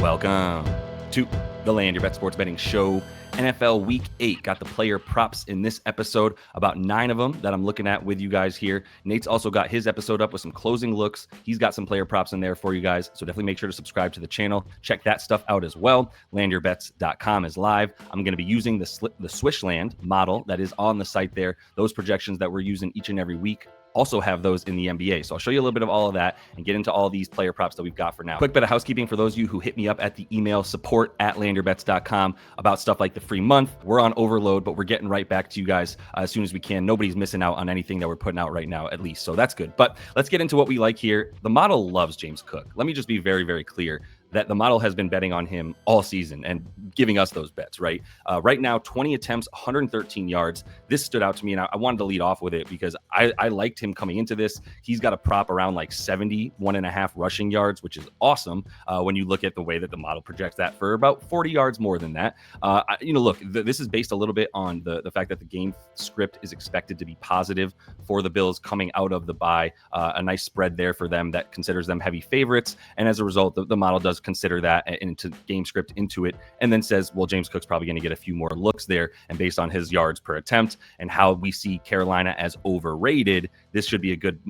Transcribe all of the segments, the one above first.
Welcome to the Land Your Bet Sports Betting Show. NFL Week 8 got the player props in this episode, about 9 of them that I'm looking at with you guys here. Nate's also got his episode up with some closing looks. He's got some player props in there for you guys, so definitely make sure to subscribe to the channel. Check that stuff out as well. LandYourBets.com is live. I'm going to be using the Swishland model that is on the site there. Those projections that we're using each and every week also have those in the NBA. So I'll show you a little bit of all of that and get into all these player props that we've got for now. Quick bit of housekeeping for those of you who hit me up at the email support@landyourbets.com about stuff like the free month. We're on overload, but we're getting right back to you guys as soon as we can. Nobody's missing out on anything that we're putting out right now, at least. So that's good. But let's get into what we like here. The model loves James Cook. Let me just be very, very clear that the model has been betting on him all season and giving us those bets, right? Right now, 20 attempts, 113 yards. This stood out to me, and I wanted to lead off with it because I liked him coming into this. He's got a prop around like 71.5 rushing yards, which is awesome when you look at the way that the model projects that for about 40 yards more than that. Look, this is based a little bit on the fact that the game script is expected to be positive for the Bills coming out of the bye. A nice spread there for them that considers them heavy favorites, and as a result, the model does consider that into game script into it, and then says, well, James Cook's probably going to get a few more looks there, and based on his yards per attempt and how we see Carolina as overrated, this should be a good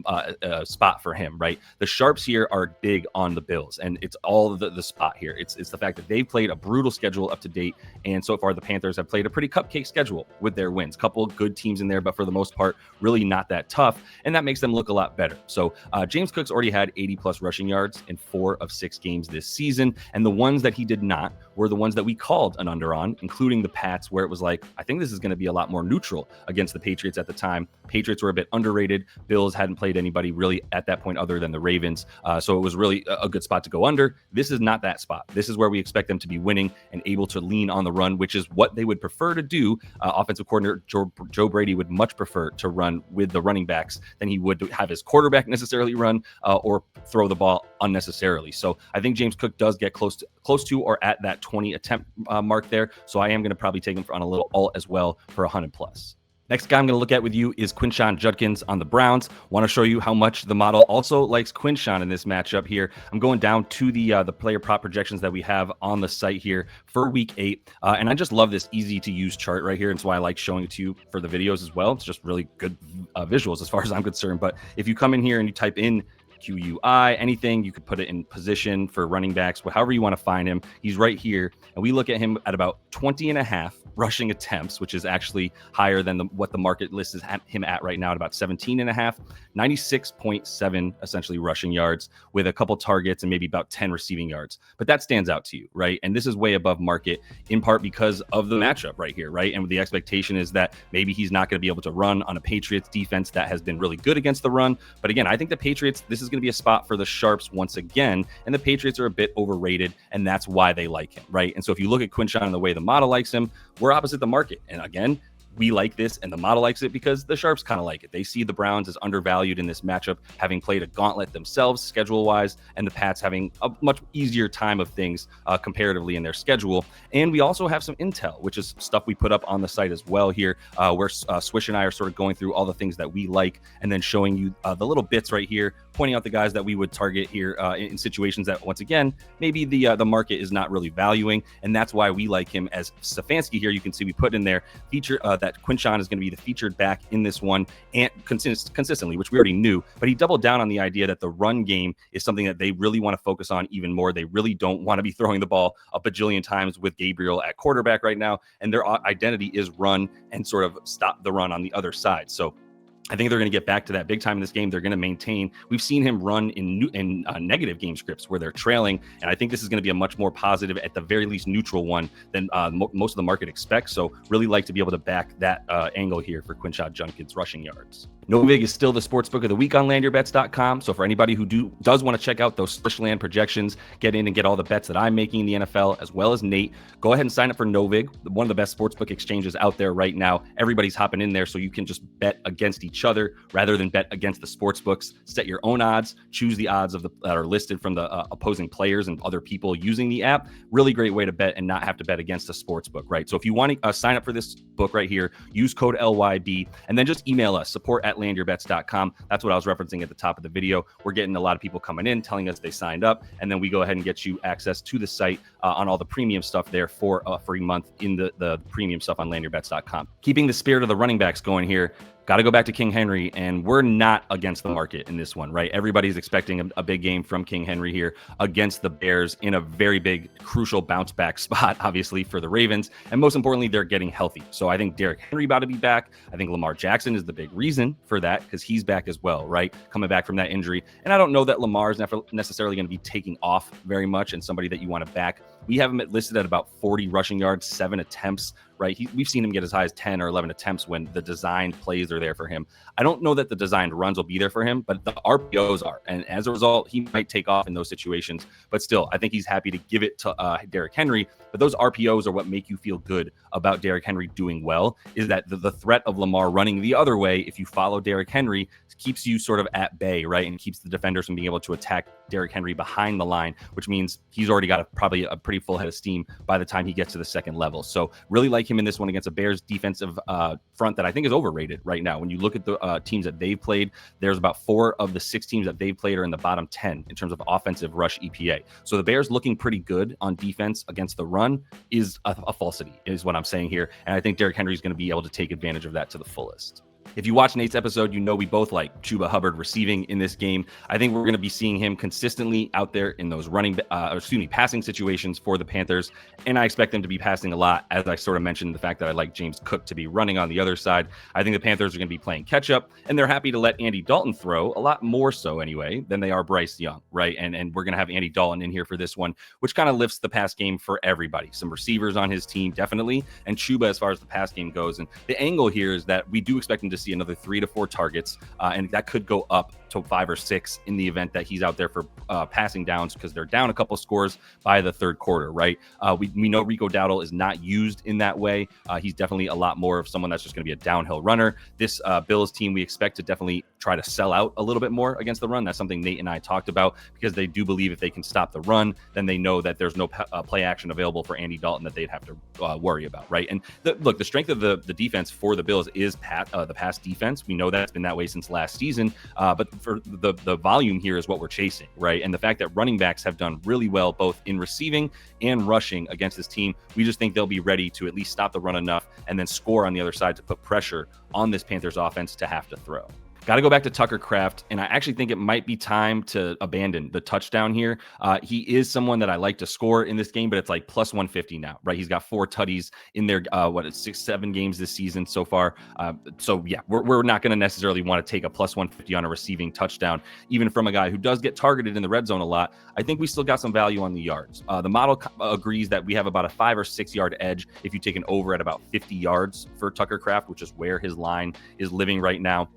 spot for him, right? The sharps here are big on the Bills, and it's all the spot here. It's the fact that they've played a brutal schedule up to date, and so far the Panthers have played a pretty cupcake schedule with their wins. Couple good teams in there, but for the most part, really not that tough, and that makes them look a lot better. So James Cook's already had 80+ rushing yards in 4 of 6 games this season, and the ones that he did not were the ones that we called an under on, including the Pats, where it was like, I think this is going to be a lot more neutral against the Patriots at the time. Patriots were a bit underrated. Bills hadn't played anybody really at that point other than the Ravens, so it was really a good spot to go under. This is not that spot. This is where we expect them to be winning and able to lean on the run, which is what they would prefer to do. Offensive coordinator Joe Brady would much prefer to run with the running backs than he would have his quarterback necessarily run or throw the ball unnecessarily. So I think James Cook does get close to or at that 20 attempt mark there. So I am going to probably take him on a little alt as well for 100+. Next guy I'm going to look at with you is Quinshon Judkins on the Browns. Want to show you how much the model also likes Quinshon in this matchup here. I'm going down to the player prop projections that we have on the site here for week 8. And I just love this easy to use chart right here. And so I like showing it to you for the videos as well. It's just really good visuals as far as I'm concerned. But if you come in here and you type in QUI, anything, you could put it in position for running backs, however you want to find him. He's right here, and we look at him at about 20.5 rushing attempts, which is actually higher than what the market list is him at right now at about 17.5, 96.7 essentially rushing yards with a couple targets and maybe about 10 receiving yards. But that stands out to you, right? And this is way above market in part because of the matchup right here, right? And the expectation is that maybe he's not going to be able to run on a Patriots defense that has been really good against the run. But again, I think the Patriots, this is going to be a spot for the sharps once again, and the Patriots are a bit overrated, and that's why they like him, right? And so if you look at Quinshon and the way the model likes him, we're opposite the market. And again, we like this and the model likes it because the sharps kind of like it. They see the Browns as undervalued in this matchup, having played a gauntlet themselves schedule wise, and the Pats having a much easier time of things comparatively in their schedule. And we also have some intel, which is stuff we put up on the site as well here, where Swish and I are sort of going through all the things that we like and then showing you the little bits right here, pointing out the guys that we would target here in situations that, once again, maybe the market is not really valuing, and that's why we like him as Stefanski here. You can see we put in there feature that Quinshon is going to be the featured back in this one and consistently, which we already knew, but he doubled down on the idea that the run game is something that they really want to focus on even more. They really don't want to be throwing the ball a bajillion times with Gabriel at quarterback right now, and their identity is run and sort of stop the run on the other side. So I think they're going to get back to that big time in this game. They're going to maintain. We've seen him run in negative game scripts where they're trailing, and I think this is going to be a much more positive, at the very least neutral one than most of the market expects. So really like to be able to back that angle here for Quinshon Judkins rushing yards. Novig is still the sportsbook of the week on LandYourBets.com. So for anybody who does want to check out those Swishland projections, get in and get all the bets that I'm making in the NFL, as well as Nate, go ahead and sign up for Novig, one of the best sportsbook exchanges out there right now. Everybody's hopping in there, so you can just bet against each other rather than bet against the sportsbooks. Set your own odds, choose the odds that are listed from the opposing players and other people using the app. Really great way to bet and not have to bet against a sportsbook, right? So if you want to sign up for this book right here, use code LYB, and then just email us, support at landyourbets.com. That's what I was referencing at the top of the video. We're getting a lot of people coming in telling us they signed up, and then we go ahead and get you access to the site on all the premium stuff there for a free month in the premium stuff on landyourbets.com. Keeping the spirit of the running backs going here, got to go back to King Henry, and we're not against the market in this one, right? Everybody's expecting a big game from King Henry here against the Bears in a very big, crucial bounce back spot, obviously, for the Ravens. And most importantly, they're getting healthy. So I think Derrick Henry about to be back. I think Lamar Jackson is the big reason for that because he's back as well, right? Coming back from that injury. And I don't know that Lamar is necessarily going to be taking off very much and somebody that you want to back. We have him listed at about 40 rushing yards, 7 attempts, right? We've seen him get as high as 10 or 11 attempts when the designed plays are there for him. I don't know that the designed runs will be there for him, but the RPOs are. And as a result, he might take off in those situations. But still, I think he's happy to give it to Derrick Henry. But those RPOs are what make you feel good about Derrick Henry doing well, is that the threat of Lamar running the other way, if you follow Derrick Henry, keeps you sort of at bay, right? And keeps the defenders from being able to attack Derrick Henry behind the line, which means he's already got probably a pretty full head of steam by the time he gets to the second level. So really like him in this one against a Bears defensive front that I think is overrated right now. When you look at the teams that they've played, there's about 4 of the 6 teams that they've played are in the bottom 10 in terms of offensive rush EPA. So the Bears looking pretty good on defense against the run is a falsity, is what I'm saying here. And I think Derrick Henry is going to be able to take advantage of that to the fullest. If you watch Nate's episode, you know we both like Chuba Hubbard receiving in this game. I think we're going to be seeing him consistently out there in those passing situations for the Panthers. And I expect them to be passing a lot, as I sort of mentioned the fact that I like James Cook to be running on the other side. I think the Panthers are going to be playing catch up, and they're happy to let Andy Dalton throw a lot more so anyway than they are Bryce Young, right? And we're going to have Andy Dalton in here for this one, which kind of lifts the pass game for everybody. Some receivers on his team, definitely, and Chuba as far as the pass game goes. And the angle here is that we do expect him to see another 3 to 4 targets, and that could go up to 5 or 6 in the event that he's out there for passing downs because they're down a couple scores by the third quarter, right? We know Rico Dowdle is not used in that way. He's definitely a lot more of someone that's just going to be a downhill runner. This Bills team, we expect to definitely try to sell out a little bit more against the run. That's something Nate and I talked about because they do believe if they can stop the run, then they know that there's no play action available for Andy Dalton that they'd have to worry about, right? And the strength of the defense for the Bills is the pass defense. We know that's been that way since last season, but for the volume here is what we're chasing, right? And the fact that running backs have done really well both in receiving and rushing against this team, we just think they'll be ready to at least stop the run enough and then score on the other side to put pressure on this Panthers offense to have to throw. Got to go back to Tucker Kraft, and I actually think it might be time to abandon the touchdown here. He is someone that I like to score in this game, but it's like plus 150 now, right? He's got 4 tutties in there, 6-7 games this season so far. So yeah, we're not going to necessarily want to take a plus 150 on a receiving touchdown, even from a guy who does get targeted in the red zone a lot. I think we still got some value on the yards. The model agrees that we have about a 5 or 6 yard edge if you take an over at about 50 yards for Tucker Kraft, which is where his line is living right now.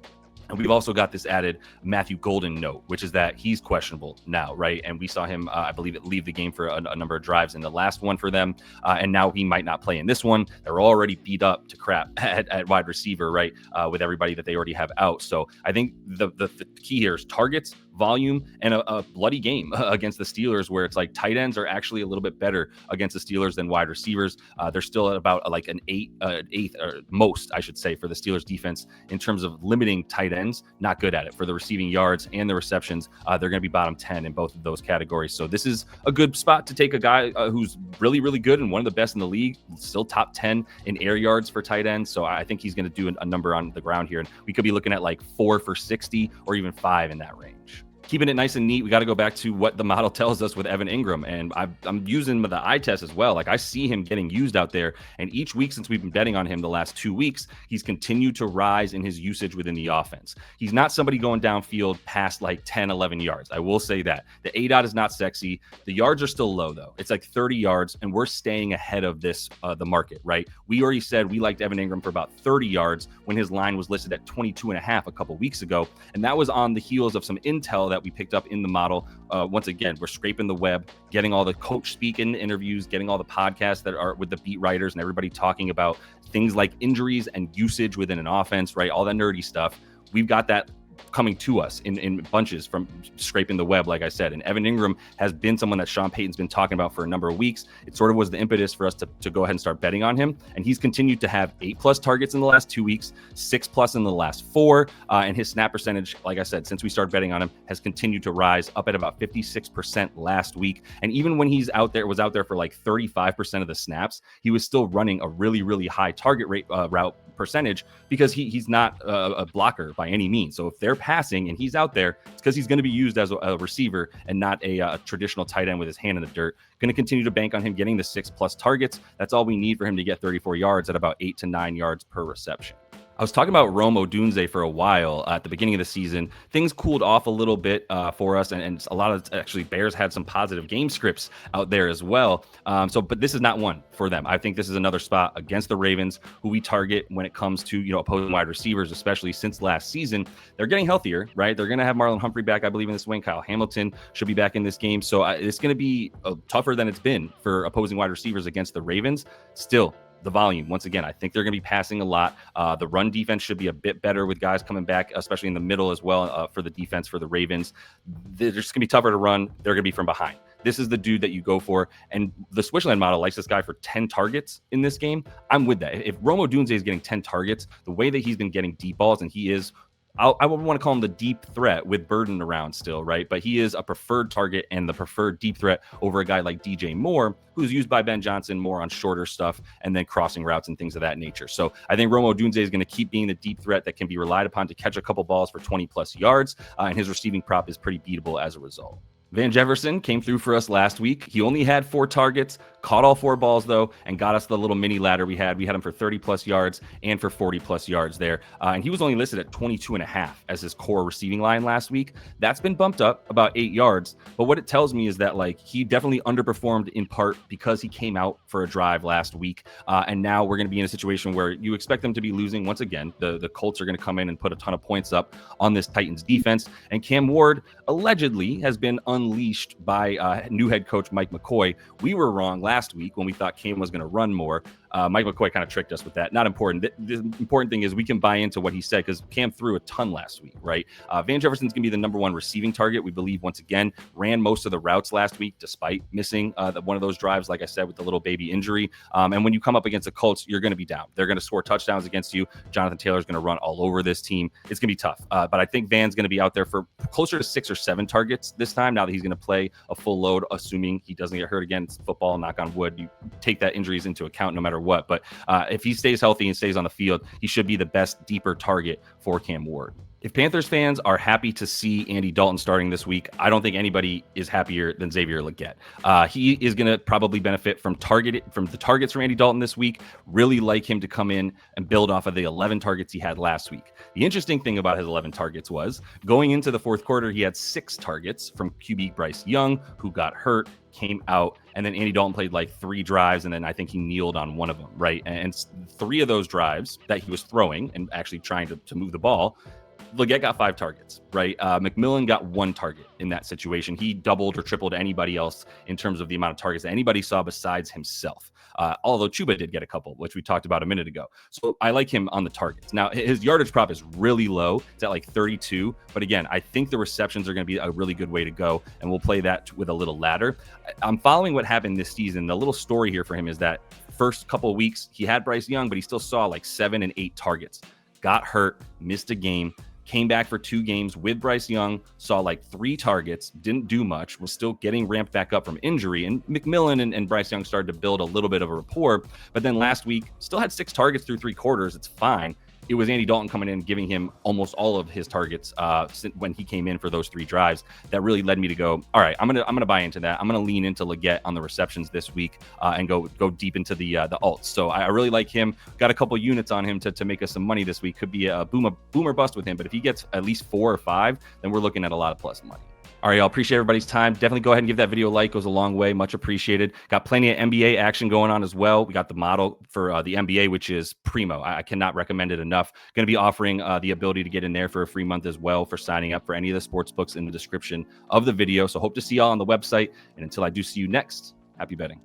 And we've also got this added Matthew Golden note, which is that he's questionable now, right? And we saw him, I believe, leave the game for a number of drives in the last one for them. And now he might not play in this one. They're already beat up to crap at wide receiver, right? With everybody that they already have out. So I think the key here is targets, volume, and a bloody game against the Steelers, where it's like tight ends are actually a little bit better against the Steelers than wide receivers. They're still at about like an eighth or most, I should say, for the Steelers defense in terms of limiting tight ends. Not good at it for the receiving yards and the receptions. They're going to be bottom 10 in both of those categories. So this is a good spot to take a guy who's really, really good and one of the best in the league, still top 10 in air yards for tight ends. So I think he's going to do a number on the ground here. And we could be looking at like 4 for 60 or even 5 in that range. Keeping it nice and neat, we got to go back to what the model tells us with Evan Ingram. And I'm using the eye test as well. Like I see him getting used out there. And each week since we've been betting on him the last 2 weeks, he's continued to rise in his usage within the offense. He's not somebody going downfield past like 10, 11 yards. I will say that. The ADOT is not sexy. The yards are still low though. It's like 30 yards and we're staying ahead of this, the market, right? We already said we liked Evan Ingram for about 30 yards when his line was listed at 22.5 a couple weeks ago. And that was on the heels of some intel that we picked up in the model. Once again, we're scraping the web, getting all the coach speaking interviews, getting all the podcasts that are with the beat writers and everybody talking about things like injuries and usage within an offense, right? All that nerdy stuff. We've got that coming to us in bunches from scraping the web, like I said. And Evan Ingram has been someone that Sean Payton's been talking about for a number of weeks. It sort of was the impetus for us to go ahead and start betting on him. And he's continued to have 8+ targets in the last 2 weeks, 6+ in the last 4. And his snap percentage, like I said, since we started betting on him, has continued to rise up at about 56% last week. And even when was out there for like 35% of the snaps, he was still running a really, really high target rate route percentage, because he's not a blocker by any means. So if they're passing and he's out there, it's because he's going to be used as a receiver and not a traditional tight end with his hand in the dirt. Going to continue to bank on him getting the 6+ targets. That's all we need for him to get 34 yards at about 8 to 9 yards per reception. I was talking about Rome Odunze for a while at the beginning of the season. Things cooled off a little bit for us, and a lot of actually Bears had some positive game scripts out there as well. But this is not one for them. I think this is another spot against the Ravens, who we target when it comes to opposing wide receivers, especially since last season. They're getting healthier, right? They're going to have Marlon Humphrey back, I believe, in this win. Kyle Hamilton should be back in this game. So it's going to be tougher than it's been for opposing wide receivers against the Ravens. Still, the volume, once again, I think they're going to be passing a lot. The run defense should be a bit better with guys coming back, especially in the middle as well, for the defense for the Ravens. They're just going to be tougher to run. They're going to be from behind. This is the dude that you go for. And the Switchland model likes this guy for 10 targets in this game. I'm with that. If Rome Odunze is getting 10 targets, the way that he's been getting deep balls, and he is, I would want to call him the deep threat with Burden around still, right? But he is a preferred target and the preferred deep threat over a guy like DJ Moore, who's used by Ben Johnson more on shorter stuff and then crossing routes and things of that nature. So I think Rome Odunze is going to keep being the deep threat that can be relied upon to catch a couple balls for 20+ yards, and his receiving prop is pretty beatable as a result. Van Jefferson came through for us last week. He only had 4 targets, caught all 4 balls though, and got us the little mini ladder we had. We had him for 30+ yards and for 40+ yards there. And he was only listed at 22.5 as his core receiving line last week. That's been bumped up about 8 yards. But what it tells me is that he definitely underperformed in part because he came out for a drive last week. And now we're going to be in a situation where you expect them to be losing once again. The Colts are going to come in and put a ton of points up on this Titans defense. And Cam Ward allegedly has been unleashed by new head coach Mike McCoy. We were wrong last week when we thought Cam was going to run more. Mike McCoy kind of tricked us with that. Not important. The important thing is we can buy into what he said, because Cam threw a ton last week, right? Van Jefferson's going to be the number 1 receiving target. We believe, once again, ran most of the routes last week despite missing one of those drives, like I said, with the little baby injury. And when you come up against the Colts, you're going to be down. They're going to score touchdowns against you. Jonathan Taylor's going to run all over this team. It's going to be tough. But I think Van's going to be out there for closer to 6 or 7 targets this time, now that he's going to play a full load, assuming he doesn't get hurt again. It's football, knock on wood. You take that injuries into account no matter what. But if he stays healthy and stays on the field, he should be the best deeper target for Cam Ward. If Panthers fans are happy to see Andy Dalton starting this week, I don't think anybody is happier than Xavier Legette. He is going to probably benefit from the targets from Andy Dalton this week. Really like him to come in and build off of the 11 targets he had last week. The interesting thing about his 11 targets was going into the fourth quarter, he had 6 targets from QB Bryce Young, who got hurt, came out, and then Andy Dalton played 3 drives, and then I think he kneeled on one of them, right? And 3 of those drives that he was throwing and actually trying to move the ball, Legette got 5 targets, right? McMillan got 1 target in that situation. He doubled or tripled anybody else in terms of the amount of targets that anybody saw besides himself. Although Chuba did get a couple, which we talked about a minute ago. So I like him on the targets. Now, his yardage prop is really low. It's at 32. But again, I think the receptions are going to be a really good way to go, and we'll play that with a little ladder. I'm following what happened this season. The little story here for him is that first couple of weeks, he had Bryce Young, but he still saw 7 and 8 targets. Got hurt, missed a game. Came back for 2 games with Bryce Young, saw 3 targets, didn't do much, was still getting ramped back up from injury. And McMillan and Bryce Young started to build a little bit of a rapport. But then last week, still had 6 targets through 3 quarters. It's fine. It was Andy Dalton coming in, giving him almost all of his targets when he came in for those 3 drives. That really led me to go, all right, I'm gonna buy into that. I'm gonna lean into Legette on the receptions this week and go deep into the alts. So I really like him. Got a couple units on him to make us some money this week. Could be a boom or bust with him. But if he gets at least 4 or 5, then we're looking at a lot of plus money. All right, y'all, appreciate everybody's time. Definitely go ahead and give that video a like. Goes a long way. Much appreciated. Got plenty of NBA action going on as well. We got the model for the NBA, which is primo. I cannot recommend it enough. Going to be offering the ability to get in there for a free month as well for signing up for any of the sports books in the description of the video. So hope to see y'all on the website. And until I do see you next, happy betting.